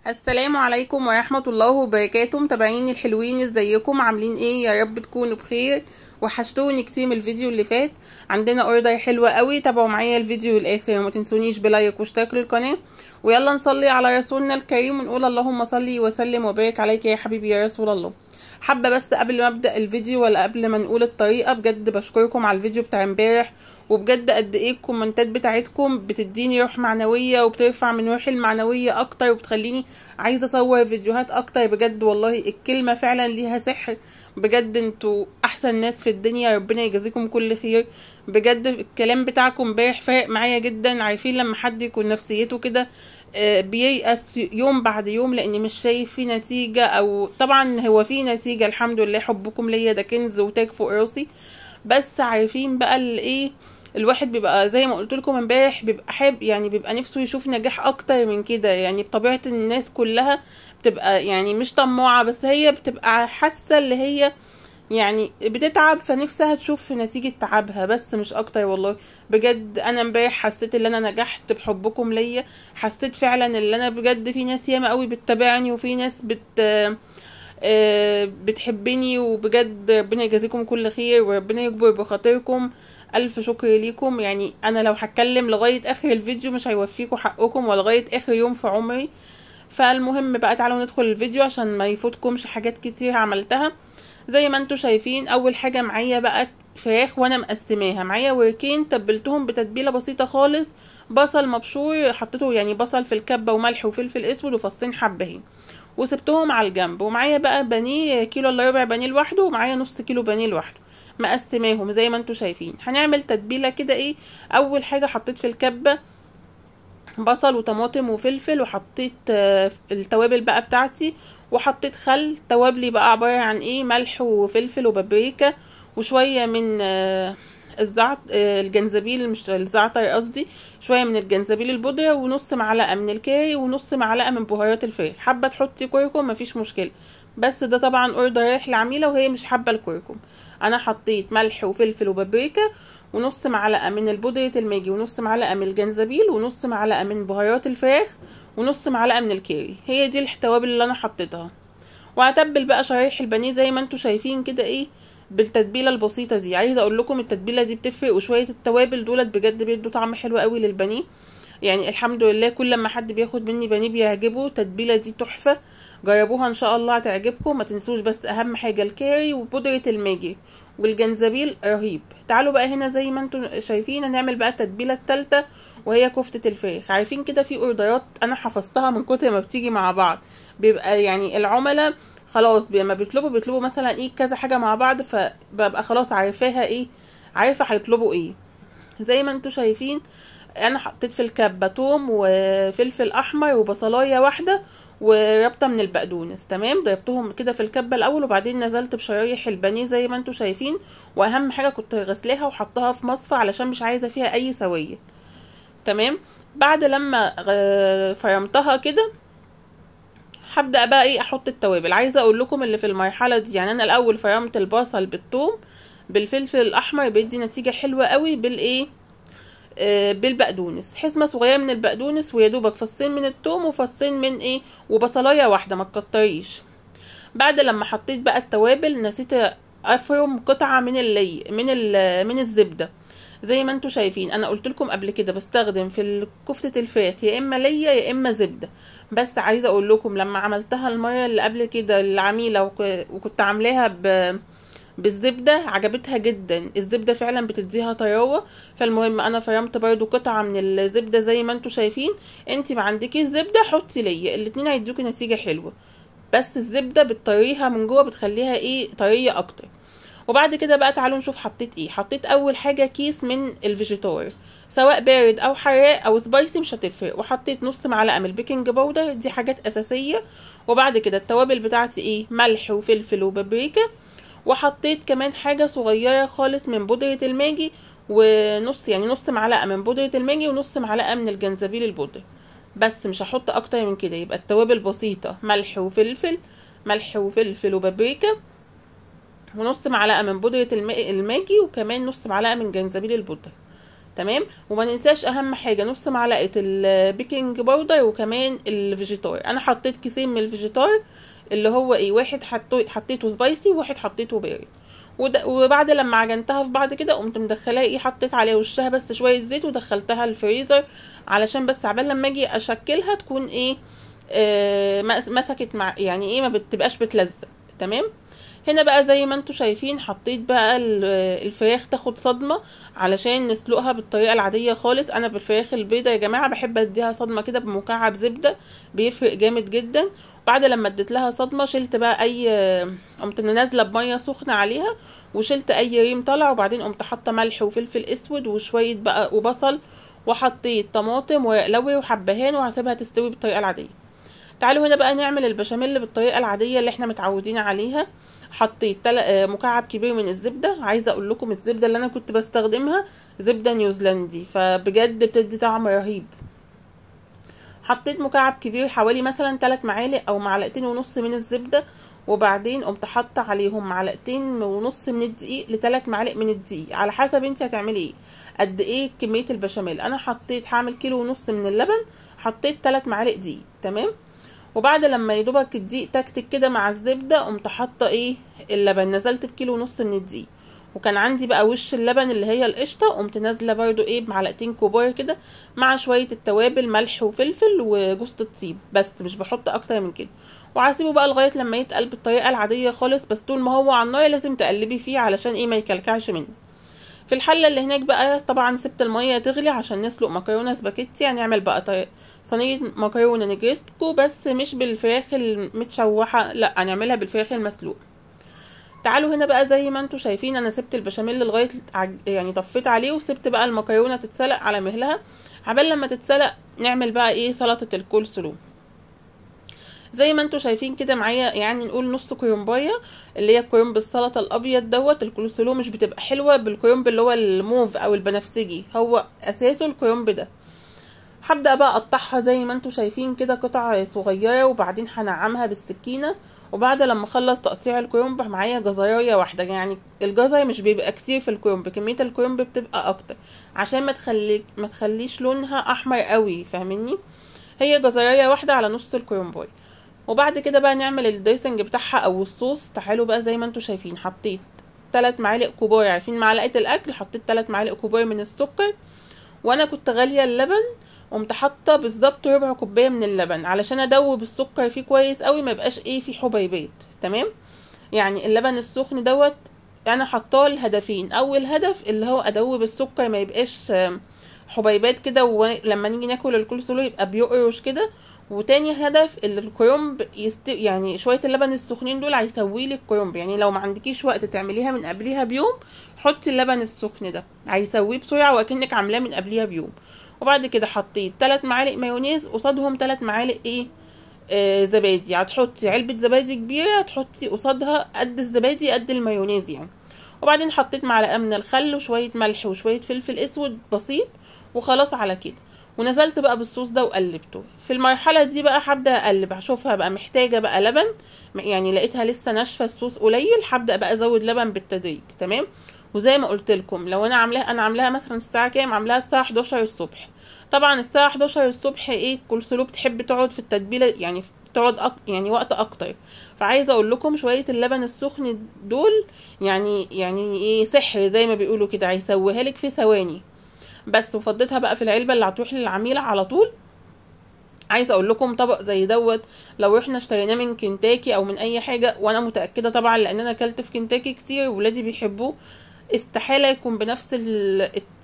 السلام عليكم ورحمة الله وبركاته. متابعيني الحلوين، ازيكم؟ عاملين ايه؟ يا رب تكونوا بخير. وحشتوني كتير من الفيديو اللي فات. عندنا اوردر حلوة قوي، تابعوا معايا الفيديو للاخر وما تنسونيش بلايك واشتراك للقناة. ويلا نصلي على رسولنا الكريم ونقول اللهم صلي وسلم وبارك عليك يا حبيبي يا رسول الله. حابة بس قبل ما ابدأ الفيديو ولا قبل ما نقول الطريقة، بجد بشكركم على الفيديو بتاع امبارح، وبجد قد ايه الكومنتات بتاعتكم بتديني روح معنوية وبترفع من روحي المعنوية اكتر وبتخليني عايزة اصور فيديوهات اكتر. بجد والله الكلمة فعلا ليها سحر. بجد انتوا احسن ناس في الدنيا، ربنا يجازيكم كل خير. بجد الكلام بتاعكم امبارح فرق معايا جدا. عارفين لما حد يكون نفسيته كده بييأس يوم بعد يوم لاني مش شايف فيه نتيجة، او طبعا هو فيه نتيجة الحمد لله، حبكم ليا ده كنز وتاج فوق راسي. بس عارفين بقى الايه، الواحد بيبقى زي ما قلت لكم امبارح بيبقى حابب، يعني بيبقى نفسه يشوف نجاح اكتر من كده. يعني بطبيعة الناس كلها بتبقى يعني مش طماعة، بس هي بتبقى حاسة اللي هي يعني بتتعب فنفسها تشوف نتيجة تعبها، بس مش اكتر. والله بجد انا امبارح حسيت ان انا نجحت بحبكم ليا. حسيت فعلا ان انا بجد في ناس ياما قوي بتتابعني، وفي ناس بتحبني، وبجد ربنا يجازيكم كل خير وربنا يكبر بخاطركم. الف شكر ليكم. يعني انا لو هتكلم لغاية اخر الفيديو مش هيوفيكم حقكم، ولغاية اخر يوم في عمري. فالمهم بقى تعالوا ندخل الفيديو عشان ما يفوتكمش حاجات كتير عملتها. زي ما انتوا شايفين، اول حاجة معايا بقى فراخ وانا مقسماها. معايا وركين تبلتهم بتتبيلة بسيطة خالص، بصل مبشور حطيته، يعني بصل في الكبة وملح وفلفل اسود وفصين حبهان، وسبتهم على الجنب. ومعايا بقى بانيه، كيلو الا ربع بانيه لوحده، ومعايا نص كيلو بانيه لوحده مقسماهم زي ما انتوا شايفين. هنعمل تتبيله كده ايه. اول حاجه حطيت في الكبه بصل وطماطم وفلفل، وحطيت التوابل بقى بتاعتي، وحطيت خل. توابلي بقى عباره عن ايه، ملح وفلفل وبابريكا وشويه من الجنزبيل، مش الزعتر قصدي، شويه من الجنزبيل البودره، ونص معلقه من الكاري، ونص معلقه من بهارات الفراخ. حابه تحطي كركم مفيش مشكله، بس ده طبعا اوردر رايح لعميله وهي مش حابه الكركم. انا حطيت ملح وفلفل وبابريكا، ونص معلقه من البودره الماجي، ونص معلقه من الجنزبيل، ونص معلقه من بهارات الفراخ، ونص معلقه من الكاري. هي دي التوابل اللي انا حطيتها. وهتبل بقى شرايح البانيه زي ما انتوا شايفين كده ايه، بالتتبيله البسيطه دي. عايزه اقول لكم التتبيله دي بتفرق، وشويه التوابل دولت بجد بيدوا طعم حلو قوي للبانيه. يعني الحمد لله كل ما حد بياخد مني بانيه بيعجبه. التتبيله دي تحفه، جربوها ان شاء الله هتعجبكم. ما تنسوش بس اهم حاجه الكاري وبودره الماجي والجنزبيل رهيب. تعالوا بقى هنا زي ما انتم شايفين هنعمل بقى التتبيله الثالثه، وهي كفته الفراخ. عارفين كده في اوردرات انا حفظتها من كتر ما بتيجي مع بعض، بيبقى يعني العملاء خلاص لما بيطلبوا مثلا ايه كذا حاجه مع بعض، فببقى خلاص عارفاها ايه، عارفه هيطلبوا ايه. زي ما انتم شايفين انا حطيت في الكبه توم وفلفل احمر وبصلايه واحده وربطه من البقدونس. تمام، ضربتهم كده في الكبه الاول، وبعدين نزلت بشرايح البانيه زي ما انتم شايفين. واهم حاجه كنت غسلاها وحطها في مصفى علشان مش عايزه فيها اي سويه. تمام، بعد لما فرمتها كده هبدا بقى ايه احط التوابل. عايزه اقول لكم اللي في المرحله دي، يعني انا الاول فرمت البصل بالثوم بالفلفل الاحمر، بيدي نتيجه حلوه قوي بالايه بالبقدونس. حزمه صغيره من البقدونس، ويا دوبك فصين من الثوم وفصين من ايه وبصلايه واحده، ما تكتريش. بعد لما حطيت بقى التوابل نسيت افرم قطعه من الزبده. زي ما انتوا شايفين انا قلت لكم قبل كده بستخدم في كفتة الفراخ يا اما ليا يا اما زبدة. بس عايزة اقول لكم لما عملتها المرة اللي قبل كده العميلة وكنت عاملاها بالزبدة عجبتها جدا. الزبدة فعلا بتديها طراوة. فالمهم انا فرمت برضو قطعة من الزبدة زي ما انتوا شايفين. انتي ما عندكيش زبدة حطي ليا، الاتنين هيدوكي نتيجة حلوة. بس الزبدة بتطريها من جوه، بتخليها ايه طرية اكتر. وبعد كده بقى تعالوا نشوف حطيت ايه. حطيت اول حاجه كيس من الفيجيتار، سواء بارد او حراق او سبايسي مش هتفرق. وحطيت نص معلقه من البيكنج باودر، دي حاجات اساسيه. وبعد كده التوابل بتاعتي ايه، ملح وفلفل وبابريكا. وحطيت كمان حاجه صغيره خالص من بودره الماجي، ونص يعني نص معلقه من بودره الماجي ونص معلقه من الجنزبيل البودر. بس مش هحط اكتر من كده. يبقى التوابل بسيطه، ملح وفلفل، ملح وفلفل وبابريكا، ونص معلقه من بودره الماجي، وكمان نص معلقه من جنزبيل البودر. تمام. وما ننساش اهم حاجه نص معلقه البيكنج باودر وكمان الفيجيتار. انا حطيت كيسين من الفيجيتار اللي هو ايه، واحد حطيته سبايسي وواحد حطيته بارد. وبعد لما عجنتها في بعض كده قمت مدخلاها ايه، حطيت عليها وشها بس شويه زيت ودخلتها الفريزر علشان بس عبال لما اجي اشكلها تكون ايه مسكت مع يعني ايه ما بتبقاش بتلزق. تمام. هنا بقى زي ما انتوا شايفين حطيت بقى الفراخ تاخد صدمه علشان نسلقها بالطريقه العاديه خالص. انا بالفراخ البيضه يا جماعه بحب اديها صدمه كده بمكعب زبده، بيفرق جامد جدا. بعد لما اديت لها صدمه شلت بقى قمت نازله بميه سخنه عليها وشلت اي ريم طلع، وبعدين قمت حاطه ملح وفلفل اسود وشويه بقى وبصل، وحطيت طماطم ولوري وحبهان وهسيبها تستوي بالطريقه العاديه. تعالوا هنا بقى نعمل البشاميل بالطريقه العاديه اللي احنا متعودين عليها. حطيت مكعب كبير من الزبده. عايزه اقول لكم الزبده اللي انا كنت بستخدمها زبده نيوزيلندي، فبجد بتدي طعم رهيب. حطيت مكعب كبير حوالي مثلا 3 معالق او معلقتين ونص من الزبده، وبعدين قمت حاطه عليهم معلقتين ونص من الدقيق ل3 معالق من الدقيق، على حسب انت هتعملي ايه قد ايه كميه البشاميل. انا هعمل 1.5 كيلو من اللبن، حطيت 3 معالق دقيق. تمام. وبعد لما يدوبك الدقيق تكتك كده مع الزبده قمت حاطه ايه اللبن، نزلت ب1.5 كيلو من الدقيق. وكان عندي بقى وش اللبن اللي هي القشطه، قمت نازله برده ايه بمعلقتين كبار كده مع شويه التوابل ملح وفلفل وجوز الطيب، بس مش بحط اكتر من كده. وهسيبه بقى لغايه لما يتقل بالطريقه العاديه خالص، بس طول ما هو على النار لازم تقلبي فيه علشان ايه ما يكلكعش منه. في الحله اللي هناك بقى طبعا سبت الميه تغلي عشان نسلق مكرونه سباكيتي. هنعمل بقى صينيه مكرونه نجريسكو بس مش بالفراخ المتشوحه، لا هنعملها بالفراخ المسلوقه. تعالوا هنا بقى زي ما انتوا شايفين انا سبت البشاميل لغايه يعني طفيت عليه وسبت بقى المكرونه تتسلق على مهلها. عبال لما تتسلق نعمل بقى ايه سلطه الكول سلو. زي ما انتوا شايفين كده معايا، يعني نقول نص كرنبايه اللي هي كرنب السلطه الابيض دوت. الكول سلو مش بتبقى حلوه بالكرنب اللي هو الموف او البنفسجي، هو اساسه الكرنب ده. هبدا بقى اقطعها زي ما انتوا شايفين كده قطع صغيره، وبعدين هنعمها بالسكينه. وبعد لما اخلص تقطيع الكرنب معايا جزرايه واحده، يعني الجزر مش بيبقى كتير في الكرنب، كميه الكرنب بتبقى اكتر عشان ما تخليش لونها احمر قوي، فاهميني؟ هي جزرايه واحده على نص الكرنبايه. وبعد كده بقى نعمل الدريسنج بتاعها او الصوص. تعالوا بقى زي ما انتوا شايفين حطيت 3 معالق كبار، عارفين معلقه الاكل، حطيت 3 معالق كبار من السكر. وانا كنت غاليه اللبن قمت حاطه بالظبط ربع كوبايه من اللبن علشان ادوب السكر فيه كويس قوي ما يبقاش ايه فيه حبيبات. تمام. يعني اللبن السخن دوت انا حطاه الهدفين، اول هدف اللي هو ادوب السكر ما يبقاش حبيبات كده ولما نيجي ناكل الكول سلو يبقى بيقرش كده، وتاني هدف اللي الكرنب يعني شويه اللبن السخنين دول هيسوي لي الكرنب. يعني لو ما عندكيش وقت تعمليها من قبليها بيوم حطي اللبن السخن ده هيسويه بسرعه وكأنك عاملاه من قبليها بيوم. وبعد كده حطيت 3 معالق مايونيز قصادهم 3 معالق ايه زبادي. هتحطي علبه زبادي كبيره هتحطي قصادها قد الزبادي قد المايونيز يعني. وبعدين حطيت معلقه من الخل وشويه ملح وشويه فلفل اسود بسيط وخلاص على كده. ونزلت بقى بالصوص ده وقلبته. في المرحله دي بقى هبدا اقلب، هشوفها بقى محتاجه بقى لبن، يعني لقيتها لسه ناشفه الصوص قليل هبدا بقى ازود لبن بالتدريج. تمام. وزي ما قلت لكم لو انا عاملاها مثلا الساعه كام، عاملاها الساعه 11 الصبح. طبعا الساعه 11 الصبح ايه الكول سلو بتحب تقعد في التتبيله، يعني تقعد يعني وقت اكتر. فعايزه اقول لكم شويه اللبن السخن دول يعني ايه سحر زي ما بيقولوا كده، هيسويها لك في ثواني بس. وفضيتها بقى في العلبه اللي هتروح للعميله على طول. عايزه اقول لكم طبق زي دوت لو احنا اشتريناه من كنتاكي او من اي حاجه، وانا متاكده طبعا لان انا اكلت في كنتاكي كتير وولادي بيحبوه، استحاله يكون بنفس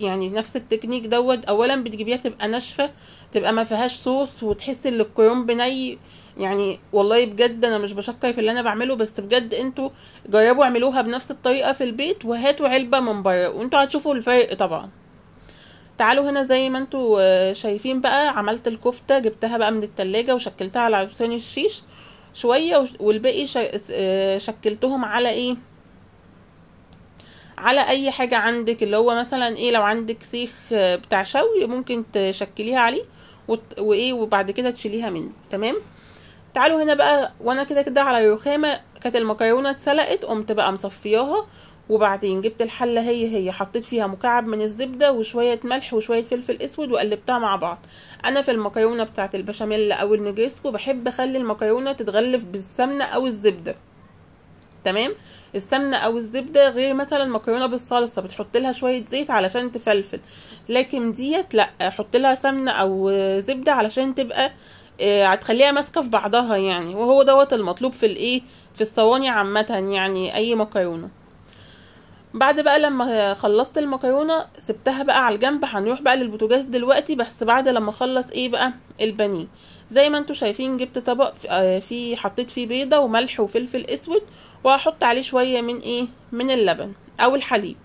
يعني نفس التكنيك دوت. اولا بتجيبيها بتبقى ناشفه، تبقى ما فيهاش صوص، وتحسي ان الكرنب ني. يعني والله بجد انا مش بشكر في اللي انا بعمله، بس بجد انتوا جربوا اعملوها بنفس الطريقه في البيت وهاتوا علبه من بره وانتوا هتشوفوا الفرق طبعا. تعالوا هنا زي ما انتوا شايفين بقى عملت الكفته، جبتها بقى من التلاجة وشكلتها على عصيان الشيش شويه، والباقي شكلتهم على ايه، على اي حاجه عندك، اللي هو مثلا ايه لو عندك سيخ بتاع شوي ممكن تشكليها عليه وايه وبعد كده تشيليها منه. تمام. تعالوا هنا بقى وانا كده على الرخامه كانت المكرونه اتسلقت، قمت بقى مصفياها وبعدين جبت الحله هي حطيت فيها مكعب من الزبده وشويه ملح وشويه فلفل اسود وقلبتها مع بعض. انا في المكرونه بتاعه البشاميل او النجريسكو بحب اخلي المكرونه تتغلف بالسمنه او الزبده. تمام. السمنه او الزبده غير مثلا مكرونه بالصلصه بتحط لها شويه زيت علشان تفلفل، لكن ديت لا، احط لها سمنه او زبده علشان تبقى هتخليها ماسكه في بعضها يعني، وهو دوت المطلوب في الايه، في الصواني عامه يعني اي مكرونه. بعد بقى لما خلصت المكرونه سبتها بقى على الجنب، هنروح بقى للبوتاجاز دلوقتي، بس بعد لما اخلص ايه بقى البانيه. زي ما انتوا شايفين جبت طبق فيه حطيت فيه بيضه وملح وفلفل اسود، وهحط عليه شويه من ايه، من اللبن او الحليب.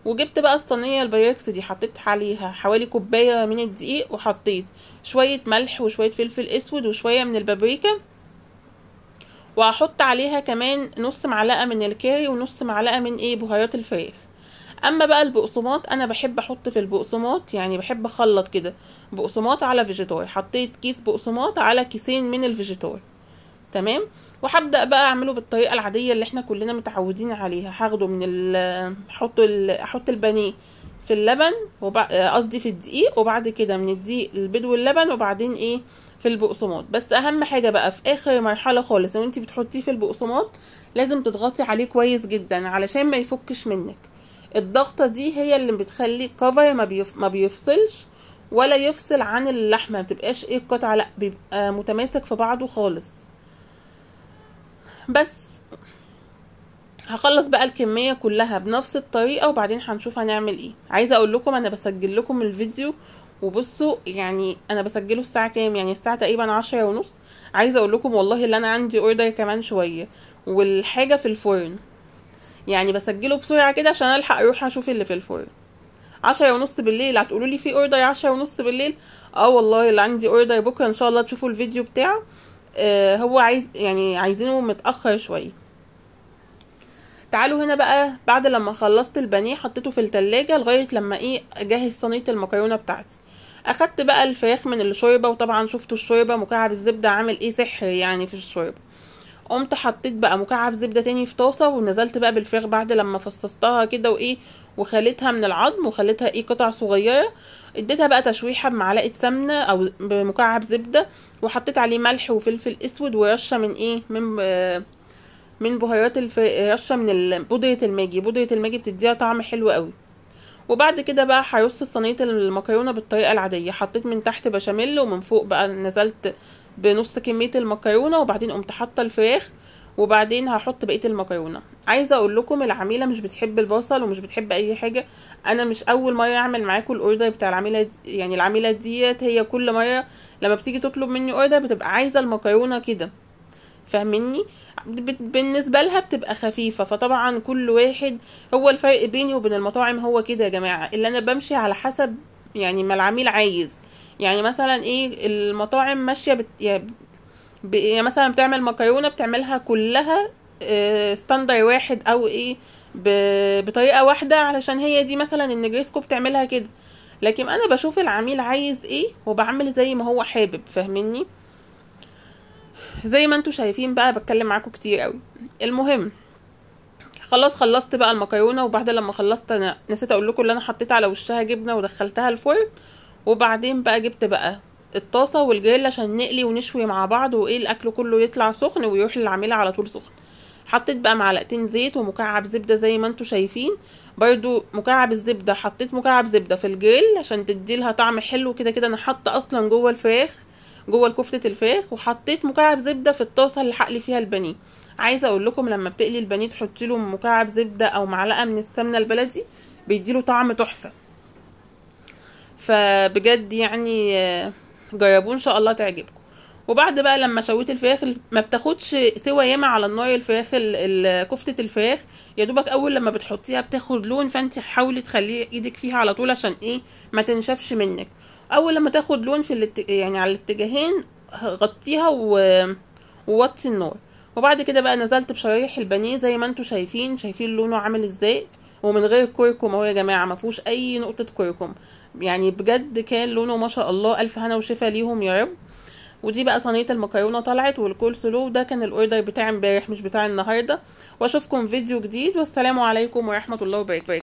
وجبت بقى الصينيه البايركس دي حطيت عليها حوالي كوبايه من الدقيق، وحطيت شويه ملح وشويه فلفل اسود وشويه من البابريكا، وهحط عليها كمان نص معلقه من الكاري ونص معلقه من ايه، بهارات الفراخ. اما بقى البقسماط انا بحب احط في البقسماط يعني بحب اخلط كده بقسماط على فيجيتار، حطيت كيس بقسماط على كيسين من الفيجيتار. تمام. وهبدا بقى اعمله بالطريقه العاديه اللي احنا كلنا متعودين عليها. هاخده من احط البانيه في اللبن قصدي في الدقيق، وبعد كده من الدقيق البيض واللبن، وبعدين ايه في البقسماط. بس اهم حاجه بقى في اخر مرحله خالص وانتي بتحطيه في البقسماط لازم تضغطي عليه كويس جدا علشان ما يفكش منك. الضغطه دي هي اللي بتخلي الكفر ما بيفصلش ولا يفصل عن اللحمه، ما بتبقاش ايه القطعه، لا بيبقى متماسك في بعضه خالص. بس هخلص بقى الكميه كلها بنفس الطريقه، وبعدين هنشوف هنعمل ايه. عايزه اقول لكم انا بسجل لكم الفيديو، وبصوا يعني انا بسجله الساعه كام، يعني الساعه تقريبا 10:30. عايزه اقول لكم والله اللي انا عندي اوردر كمان شويه والحاجه في الفرن، يعني بسجله بسرعه كده عشان الحق اروح اشوف اللي في الفرن. 10:30 بالليل هتقولوا لي في اوردر 10:30 بالليل؟ اه والله اللي عندي اوردر بكره ان شاء الله تشوفوا الفيديو بتاعه. هو عايزينه متاخر شويه. تعالوا هنا بقى، بعد لما خلصت البانيه حطيته في التلاجة لغايه لما ايه اجهز صينيه المكرونه بتاعتي. اخدت بقى الفراخ من الشوربه، وطبعا شفتوا الشوربه مكعب الزبده عامل ايه سحر يعني في الشوربه. قمت حطيت بقى مكعب زبده تاني في طاسه، ونزلت بقى بالفراخ بعد لما فصصتها كده وايه وخليتها من العظم وخليتها ايه قطع صغيره. اديتها بقى تشويحه بمعلقه سمنه او بمكعب زبده، وحطيت عليه ملح وفلفل اسود ورشه من ايه من بهارات رشه من بودره الماجي. بودره الماجي بتديها طعم حلو قوي. وبعد كده بقى هرص صينيه المكرونه بالطريقه العاديه، حطيت من تحت بشاميل ومن فوق بقى نزلت بنص كميه المكرونه، وبعدين قمت حاطه الفراخ، وبعدين هحط بقيه المكرونه. عايزه اقول لكم العميله مش بتحب البصل ومش بتحب اي حاجه. انا مش اول مره اعمل معاكم الاوردر بتاع العميله يعني العميله ديت هي كل مره لما بتيجي تطلب مني اوردر بتبقى عايزه المكرونه كده، فاهميني؟ بالنسبه لها بتبقى خفيفه. فطبعا كل واحد، هو الفرق بيني وبين المطاعم هو كده يا جماعه، اللي انا بمشي على حسب يعني ما العميل عايز. يعني مثلا ايه المطاعم ماشيه يعني مثلا بتعمل مكرونه بتعملها كلها ستاندر واحد او ايه بطريقه واحده علشان هي دي مثلا النجريسكو بتعملها كده. لكن انا بشوف العميل عايز ايه وبعمل زي ما هو حابب، فاهميني؟ زي ما انتوا شايفين بقى بتكلم معاكم كتير قوي. المهم خلصت بقى المكرونه، وبعد لما خلصت انا نسيت اقول لكم اللي انا حطيت على وشها جبنه ودخلتها الفرن. وبعدين بقى جبت بقى الطاسه والجريل عشان نقلي ونشوي مع بعض، وايه الاكل كله يطلع سخن ويروح للعميله على طول سخن. حطيت بقى معلقتين زيت ومكعب زبده زي ما انتوا شايفين. برضو مكعب الزبده حطيت مكعب زبده في الجريل عشان تديلها طعم حلو. كده كده انا حاطه اصلا جوه الفراخ جوه كفتة الفراخ، وحطيت مكعب زبدة في الطاسة اللي هقلي فيها البانيه. عايزة اقول لكم لما بتقلي البانيه تحطي له مكعب زبدة او معلقة من السمنة البلدي بيديله طعم تحفة. فبجد يعني جربوه ان شاء الله تعجبكم. وبعد بقى لما شويت الفراخ ما بتاخدش سوا ياما على النار الفراخ كفتة الفراخ، يا دوبك اول لما بتحطيها بتاخد لون، فانت حاولي تخلي ايدك فيها على طول عشان ايه ما تنشفش منك. اول لما تاخد لون يعني على الاتجاهين غطيها ووطي النار. وبعد كده بقى نزلت بشرايح البانيه زي ما انتوا شايفين لونه عامل ازاي، ومن غير كركم اهو يا جماعه، ما فيهوش اي نقطه كركم. يعني بجد كان لونه ما شاء الله، الف هنا وشفا ليهم يا رب. ودي بقى صينيه المكرونه طلعت والكول سلو. ده كان الاوردر بتاع امبارح مش بتاع النهارده. واشوفكم فيديو جديد، والسلام عليكم ورحمه الله وبركاته.